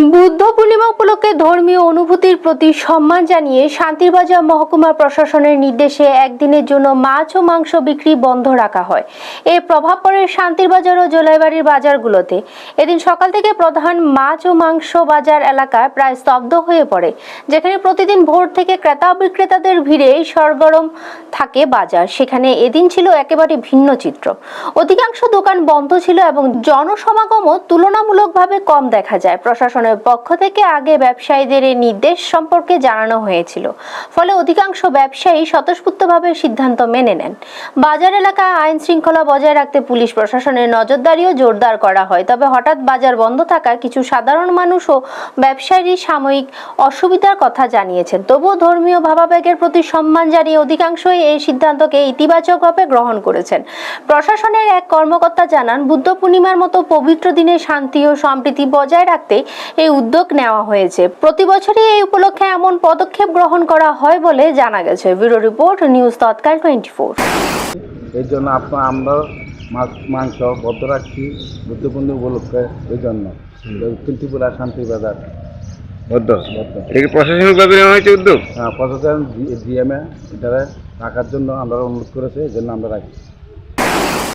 বুদ্ধ পূর্ণিমা উপলক্ষে ধর্মীয় অনুভূতির প্রতি সম্মান জানিয়ে শান্তিরবাজার মহকুমা প্রশাসনের নির্দেশে একদিনের জন্য মাছ ও মাংস বিক্রি বন্ধ রাখা হয়। এর প্রভাব পড়ে শান্তিরবাজার ও জোলাইবাড়ির বাজারগুলোতে। এদিন সকাল থেকে প্রধান মাছ ও মাংস বাজার এলাকায় প্রায় স্তব্ধ হয়ে পড়ে, যেখানে প্রতিদিন ভোর থেকে ক্রেতা বিক্রেতাদের ভিড়ে সরগরম থাকে বাজার, সেখানে এদিন ছিল একেবারে ভিন্ন চিত্র। অধিকাংশ দোকান বন্ধ ছিল এবং জনসমাগমও তুলনামূলকভাবে কম দেখা যায়। প্রশাসনের পক্ষ থেকে আগে ব্যবসায়ীদের এই নির্দেশ সম্পর্কে জানানো হয়েছিল, ফলে অধিকাংশ ব্যবসায়ী স্বতঃস্ফূর্তভাবে সিদ্ধান্ত মেনে নেন। বাজার এলাকায় আইন শৃঙ্খলা বজায় রাখতে পুলিশ প্রশাসনের নজরদারিও জোরদার করা হয়। তবে হঠাৎ বাজার বন্ধ থাকায় কিছু সাধারণ মানুষ ও ব্যবসায়ী সাময়িক অসুবিধার কথা জানিয়েছেন। তবুও ধর্মীয় ভাবাবেগের প্রতি সম্মান জানিয়ে অধিকাংশই এই সিদ্ধান্তকে ইতিবাচকভাবে গ্রহণ করেছেন। প্রশাসনের এক কর্মকর্তা জানান, বুদ্ধ পূর্ণিমার মতো পবিত্র দিনে শান্তি ও সম্প্রীতি বজায় রাখতে এই উদ্যোগ নেওয়া হয়েছে। প্রতি বছরই এই উপলক্ষে এমন পদক্ষেপ গ্রহণ করা হয় বলে জানা গেছে। ব্যুরো রিপোর্ট, নিউজ তৎকাল 24। এর জন্য আমরা মাছ মাংস বদ্ধ রাখছি বুদ্ধ পূর্ণিমা উপলক্ষে। এই জন্য কুন্তিপুরা শান্তিবাজার বদ্ধ। এটা কি প্রশাসনিকভাবে নেওয়া হয়েছে উদ্যোগ? প্রশাসন জিএমএ এটা রাখার জন্য আমরা অনুরোধ করেছে, এই জন্য আমরা রাখি।